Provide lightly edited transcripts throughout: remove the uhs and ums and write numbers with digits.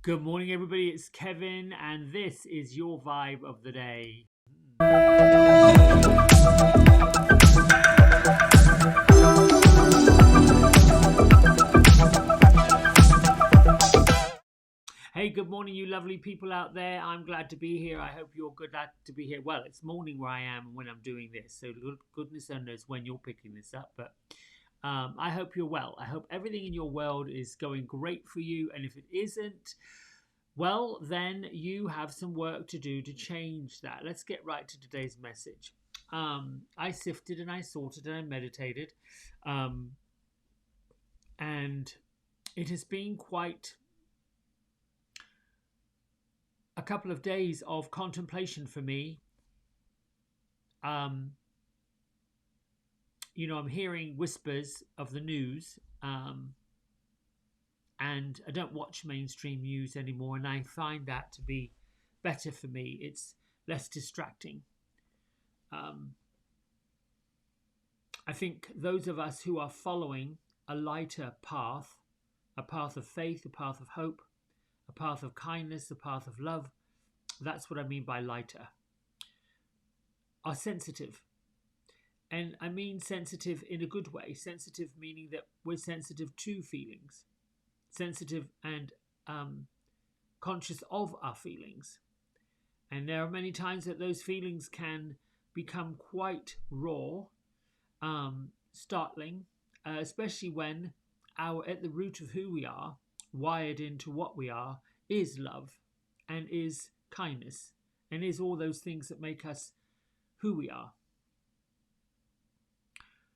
Good morning, everybody. It's Kevin, and this is your vibe of the day. Hey, good morning, you lovely people out there. I'm glad to be here. I hope you're glad to be here. Well, it's morning where I am when I'm doing this, so goodness knows when you're picking this up, but I hope you're well. I hope everything in your world is going great for you, and if it isn't, well, then you have some work to do to change that. Let's get right to today's message. I sifted and I sorted and I meditated, um, and it has been quite a couple of days of contemplation for me. Um, I'm hearing whispers of the news, and I don't watch mainstream news anymore, and I find that to be better for me. It's less distracting. Um, I think those of us who are following a lighter path, a path of faith, a path of hope, a path of kindness, a path of love, that's what I mean by lighter, are sensitive. And I mean sensitive in a good way. Sensitive meaning that we're sensitive to feelings, sensitive and conscious of our feelings. And there are many times that those feelings can become quite raw, startling, especially when at the root of who we are, wired into what we are, is love and is kindness and is all those things that make us who we are.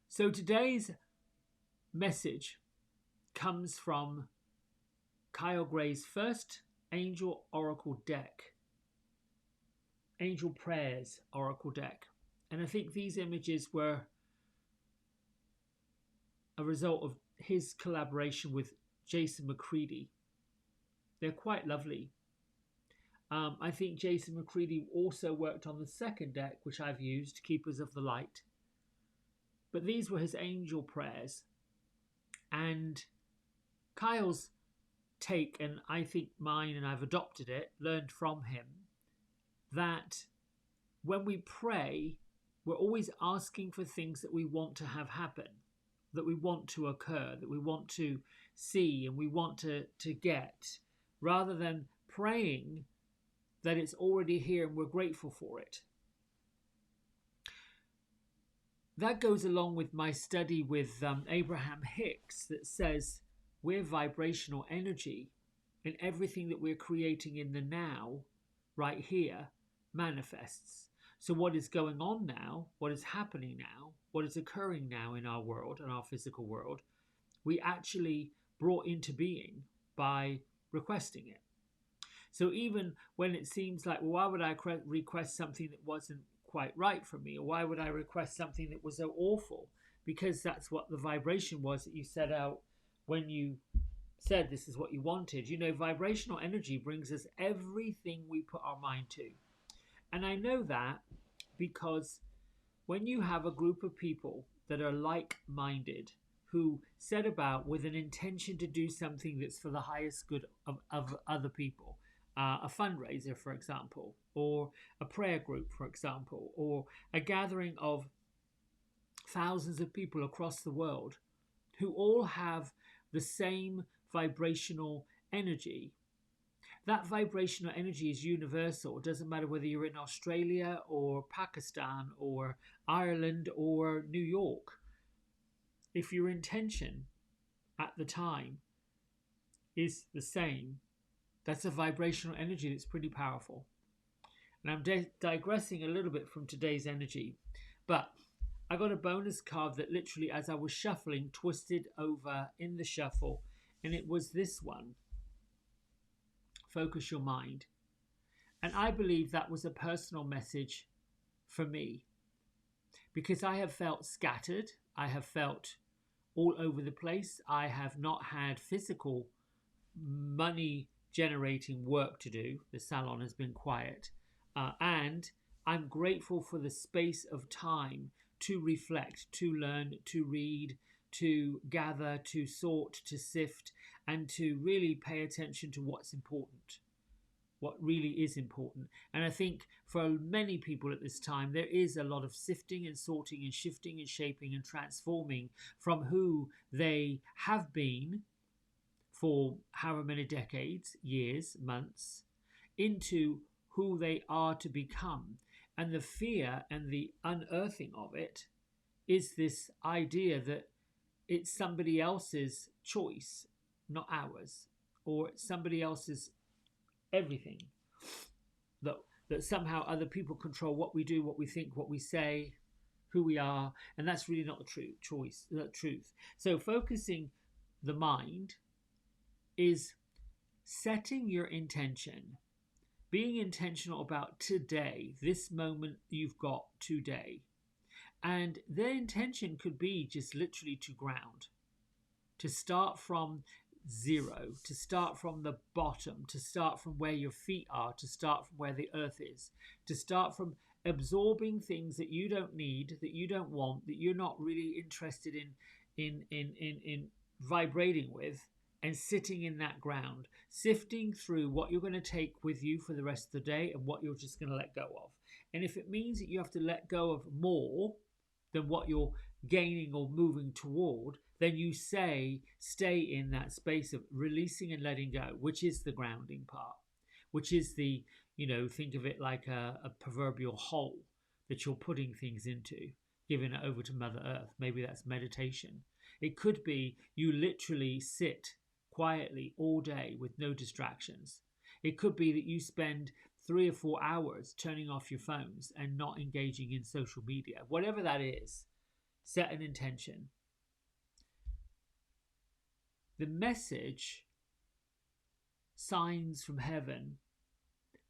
So today's message comes from Kyle Gray's first Angel Oracle deck, Angel Prayers Oracle deck. And I think these images were a result of his collaboration with Jason McCready. They're quite lovely. I think Jason McCready also worked on the second deck, which I've used, Keepers of the Light. But these were his angel prayers. And Kyle's take, and I think mine, and I've adopted it, learned from him, that when we pray, we're always asking for things that we want to have happen, that we want to occur, that we want to see and we want to get, rather than praying that it's already here and we're grateful for it. That goes along with my study with Abraham Hicks that says we're vibrational energy, and everything that we're creating in the now, right here, manifests. So what is going on now, what is happening now, what is occurring now in our world and our physical world, we actually brought into being by requesting it. So even when it seems like, well, why would I request something that wasn't quite right for me? Or why would I request something that was so awful? Because that's what the vibration was that you set out when you said this is what you wanted. Vibrational energy brings us everything we put our mind to. And I know that because when you have a group of people that are like-minded, who set about with an intention to do something that's for the highest good of other people, a fundraiser, for example, or a prayer group, for example, or a gathering of thousands of people across the world who all have the same vibrational energy. That vibrational energy is universal. It doesn't matter whether you're in Australia or Pakistan or Ireland or New York. If your intention at the time is the same, that's a vibrational energy that's pretty powerful. And I'm digressing a little bit from today's energy, but I got a bonus card that literally, as I was shuffling, twisted over in the shuffle, and it was this one. Focus your mind. And I believe that was a personal message for me, because I have felt scattered. I have felt all over the place. I have not had physical money generating work to do. The salon has been quiet. And I'm grateful for the space of time to reflect, to learn, to read, to gather, to sort, to sift, and to really pay attention to what's important, what really is important. And I think for many people at this time, there is a lot of sifting and sorting and shifting and shaping and transforming from who they have been for however many decades, years, months, into who they are to become. And the fear and the unearthing of it is this idea that it's somebody else's choice, not ours, or somebody else's everything. That somehow other people control what we do, what we think, what we say, who we are, and that's really not the truth. So focusing the mind is setting your intention, being intentional about today, this moment you've got today. And their intention could be just literally to ground, to start from zero, to start from the bottom, to start from where your feet are, to start from where the earth is, to start from absorbing things that you don't need, that you don't want, that you're not really interested in vibrating with, and sitting in that ground, sifting through what you're going to take with you for the rest of the day and what you're just going to let go of. And if it means that you have to let go of more than what you're gaining or moving toward, then you stay in that space of releasing and letting go, which is the grounding part, which is the, think of it like a proverbial hole that you're putting things into, giving it over to Mother Earth. Maybe that's meditation. It could be you literally sit quietly all day with no distractions. It could be that you spend 3 or 4 hours turning off your phones and not engaging in social media. Whatever that is, set an intention. The message, signs from heaven,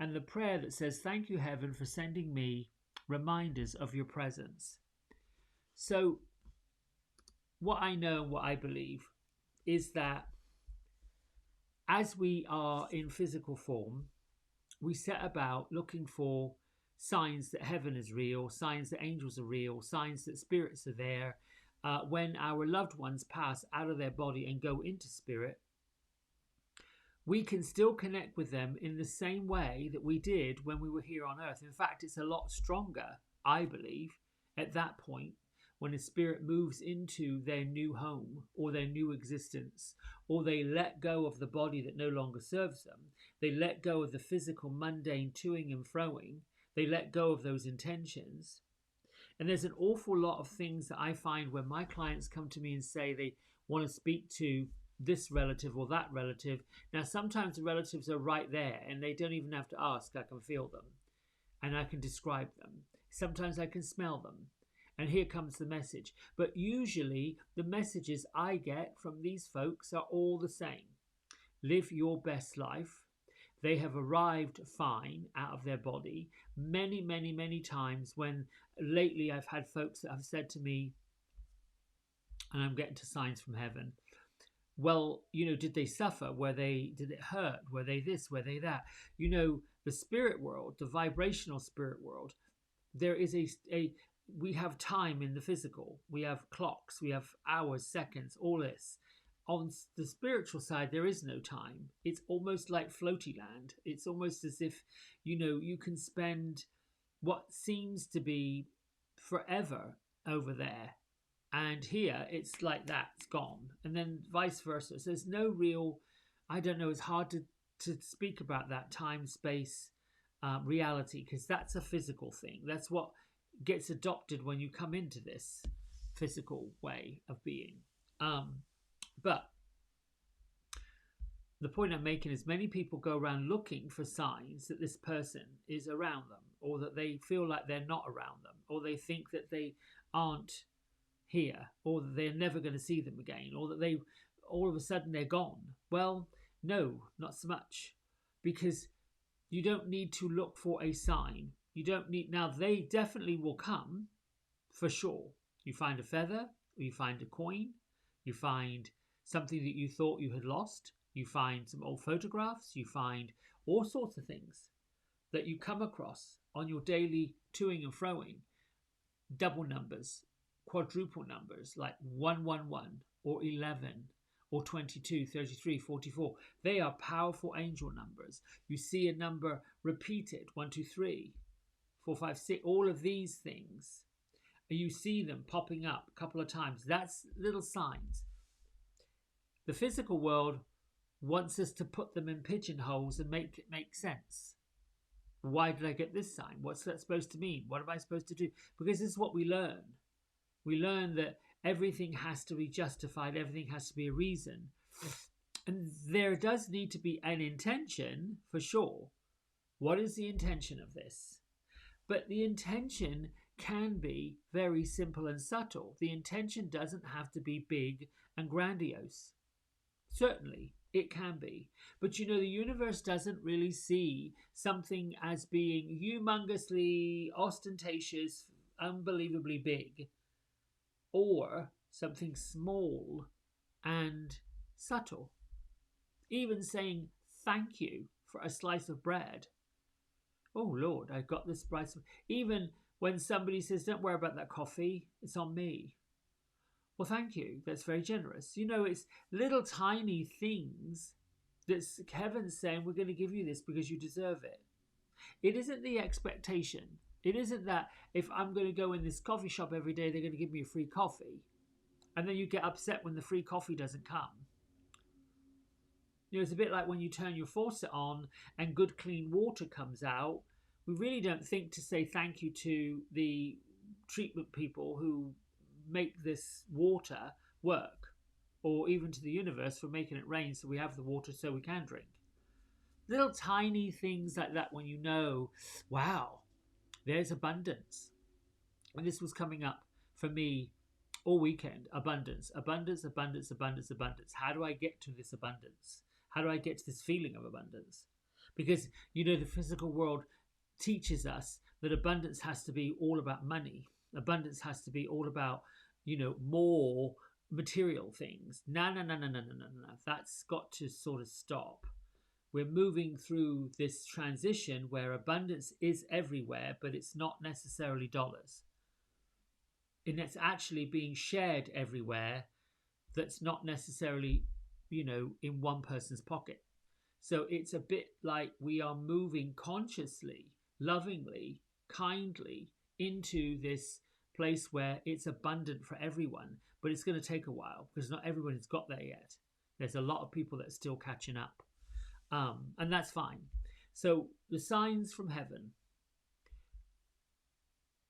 and the prayer that says, "Thank you, heaven, for sending me reminders of your presence." So what I know and what I believe is that as we are in physical form, we set about looking for signs that heaven is real, signs that angels are real, signs that spirits are there. When our loved ones pass out of their body and go into spirit, we can still connect with them in the same way that we did when we were here on earth. In fact, it's a lot stronger, I believe, at that point, when a spirit moves into their new home or their new existence, or they let go of the body that no longer serves them. They let go of the physical, mundane toing and froing. They let go of those intentions. And there's an awful lot of things that I find when my clients come to me and say they want to speak to this relative or that relative. Now, sometimes the relatives are right there and they don't even have to ask. I can feel them and I can describe them. Sometimes I can smell them. And here comes the message. But usually the messages I get from these folks are all the same. Live your best life. They have arrived fine out of their body many, many, many times. When lately I've had folks that have said to me, and I'm getting to signs from heaven, well, did they suffer? Did it hurt? Were they this? Were they that? The spirit world, the vibrational spirit world, there is we have time in the physical. We have clocks, we have hours, seconds, all this. On the spiritual side, there is no time. It's almost like floaty land. It's almost as if, you can spend what seems to be forever over there. And here, it's like that, it's gone. And then vice versa. So there's no real, I don't know, it's hard to speak about that time, space, reality, because that's a physical thing. That's what gets adopted when you come into this physical way of being. But the point I'm making is many people go around looking for signs that this person is around them, or that they feel like they're not around them, or they think that they aren't here, or that they're never going to see them again, or that they all of a sudden they're gone. Well, no, not so much, because you don't need to look for a sign. You don't need, now they definitely will come for sure. You find a feather, or you find a coin, you find something that you thought you had lost, you find some old photographs, you find all sorts of things that you come across on your daily toing and froing. Double numbers, quadruple numbers like 111 or 11 or 22, 33, 44. They are powerful angel numbers. You see a number repeated, 1, 2, 3, 4, 5, 6, all of these things. You see them popping up a couple of times. That's little signs. The physical world wants us to put them in pigeonholes and make it make sense. Why did I get this sign? What's that supposed to mean? What am I supposed to do? Because this is what we learn. We learn that everything has to be justified, everything has to be a reason. And there does need to be an intention, for sure. What is the intention of this? But the intention can be very simple and subtle. The intention doesn't have to be big and grandiose. Certainly, it can be. But you know, the universe doesn't really see something as being humongously ostentatious, unbelievably big, or something small and subtle. Even saying thank you for a slice of bread. Oh Lord, I got this slice. Even when somebody says, don't worry about that coffee, it's on me. Well, thank you. That's very generous. You know, it's little tiny things that heaven's saying, we're going to give you this because you deserve it. It isn't the expectation. It isn't that if I'm going to go in this coffee shop every day, they're going to give me a free coffee. And then you get upset when the free coffee doesn't come. You know, it's a bit like when you turn your faucet on and good clean water comes out. We really don't think to say thank you to the treatment people who make this water work, or even to the universe for making it rain so we have the water so we can drink. Little tiny things like that when you know, wow, there's abundance. And this was coming up for me all weekend. Abundance, abundance, abundance, abundance, abundance. How do I get to this abundance? How do I get to this feeling of abundance? Because, you know, the physical world teaches us that abundance has to be all about money. Abundance has to be all about, you know, more material things. No. That's got to sort of stop. We're moving through this transition where abundance is everywhere, but it's not necessarily dollars. And it's actually being shared everywhere. That's not necessarily, you know, in one person's pocket. So it's a bit like we are moving consciously, lovingly, kindly into this place where it's abundant for everyone, but it's going to take a while because not everyone has got there yet. There's a lot of people that are still catching up, and that's fine. So the signs from heaven,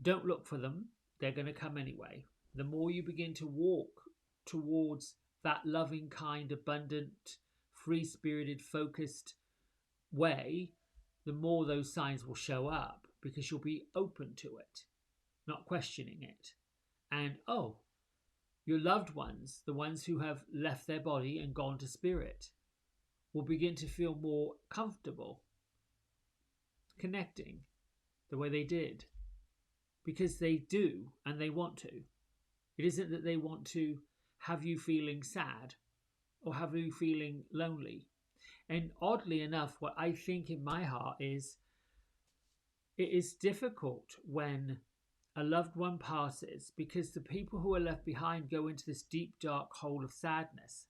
don't look for them. They're going to come anyway. The more you begin to walk towards that loving, kind, abundant, free-spirited, focused way, the more those signs will show up because you'll be open to it, not questioning it. And oh, your loved ones, the ones who have left their body and gone to spirit, will begin to feel more comfortable connecting the way they did, because they do and they want to. It isn't that they want to have you feeling sad or have you feeling lonely. And oddly enough, what I think in my heart is, it is difficult when a loved one passes because the people who are left behind go into this deep, dark hole of sadness.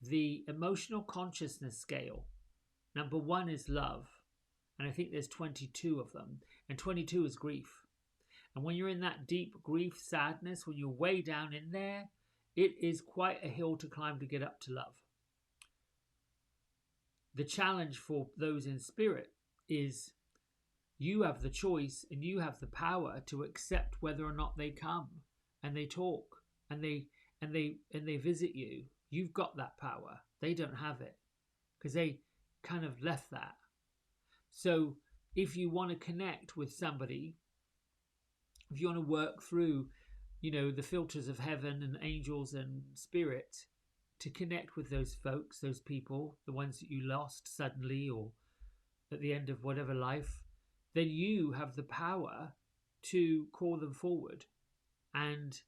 The emotional consciousness scale, number 1 is love. And I think there's 22 of them. And 22 is grief. And when you're in that deep grief, sadness, when you're way down in there, it is quite a hill to climb to get up to love. The challenge for those in spirit is you have the choice and you have the power to accept whether or not they come and they talk and they visit you. You've got that power. They don't have it because they kind of left that. So if you want to connect with somebody, if you want to work through, you know, the filters of heaven and angels and spirit to connect with those folks, those people, the ones that you lost suddenly or at the end of whatever life, then you have the power to call them forward and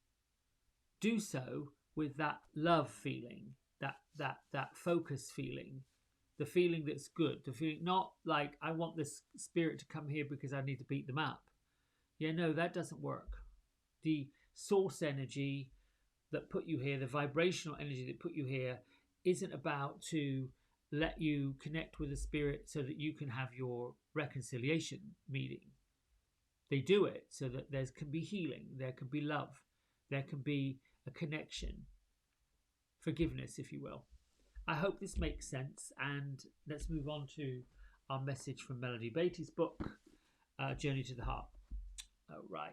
do so with that love feeling, that focus feeling, the feeling that's good, the feeling not like I want this spirit to come here because I need to beat them up. Yeah, no, that doesn't work. The source energy, that put you here, the vibrational energy that put you here, isn't about to let you connect with the spirit so that you can have your reconciliation meeting. They do it so that there can be healing, there can be love, there can be a connection, forgiveness, if you will. I hope this makes sense, and let's move on to our message from Melody Beattie's book, Journey to the Heart. All right.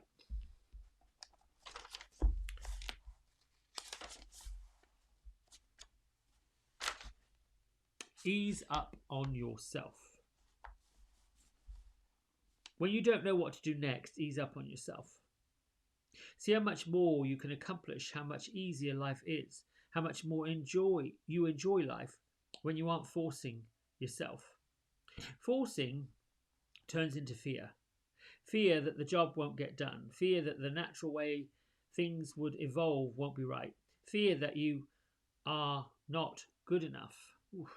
Ease up on yourself. When you don't know what to do next, ease up on yourself. See how much more you can accomplish, how much easier life is, how much more you enjoy life when you aren't forcing yourself. Forcing turns into fear. Fear that the job won't get done. Fear that the natural way things would evolve won't be right. Fear that you are not good enough. Oof.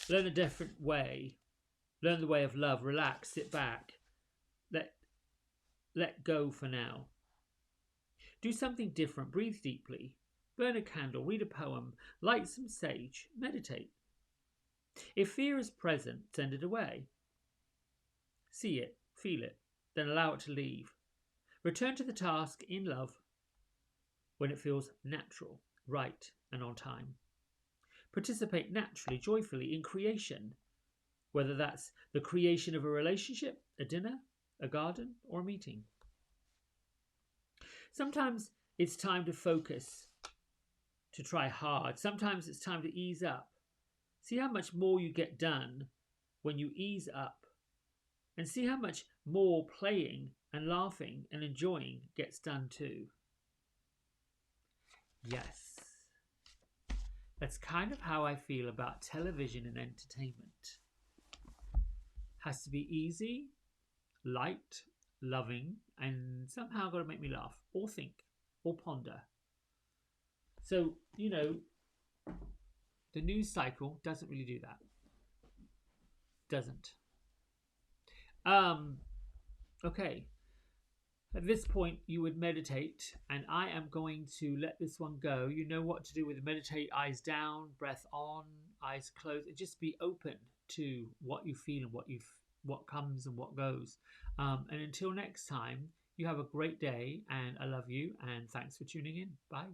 Learn a different way. Learn the way of love. Relax, sit back. Let go for now. Do something different. Breathe deeply. Burn a candle. Read a poem. Light some sage. Meditate. If fear is present, send it away. See it. Feel it. Then allow it to leave. Return to the task in love when it feels natural, right, and on time. Participate naturally, joyfully in creation, whether that's the creation of a relationship, a dinner, a garden, or a meeting. Sometimes it's time to focus, to try hard. Sometimes it's time to ease up. See how much more you get done when you ease up, and see how much more playing and laughing and enjoying gets done too. Yes. That's kind of how I feel about television and entertainment. Has to be easy, light, loving, and somehow got to make me laugh or think or ponder. So, the news cycle doesn't really do that. Doesn't. Okay. At this point, you would meditate, and I am going to let this one go. You know what to do with meditate: eyes down, breath on, eyes closed, and just be open to what you feel and what comes and what goes. And until next time, you have a great day, and I love you, and thanks for tuning in. Bye.